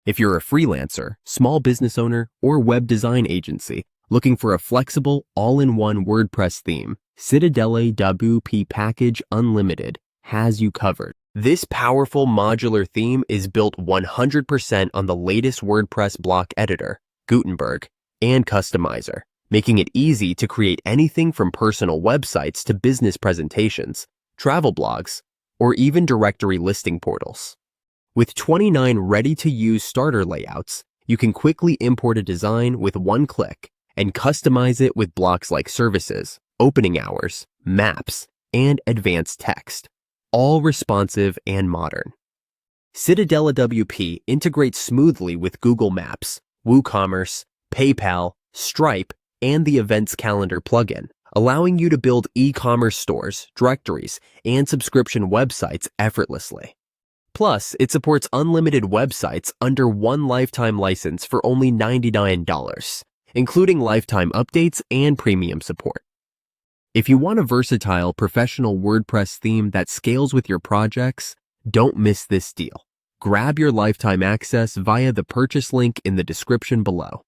If you're a freelancer, small business owner, or web design agency looking for a flexible, all-in-one WordPress theme, Citadela WP Package Unlimited has you covered. This powerful modular theme is built 100% on the latest WordPress block editor, Gutenberg, and customizer, making it easy to create anything from personal websites to business presentations, travel blogs, or even directory listing portals. With 29 ready-to-use starter layouts, you can quickly import a design with one click and customize it with blocks like services, opening hours, maps, and advanced text, all responsive and modern. Citadela WP integrates smoothly with Google Maps, WooCommerce, PayPal, Stripe, and the Events Calendar plugin, allowing you to build e-commerce stores, directories, and subscription websites effortlessly. Plus, it supports unlimited websites under one lifetime license for only $99, including lifetime updates and premium support. If you want a versatile, professional WordPress theme that scales with your projects, don't miss this deal. Grab your lifetime access via the purchase link in the description below.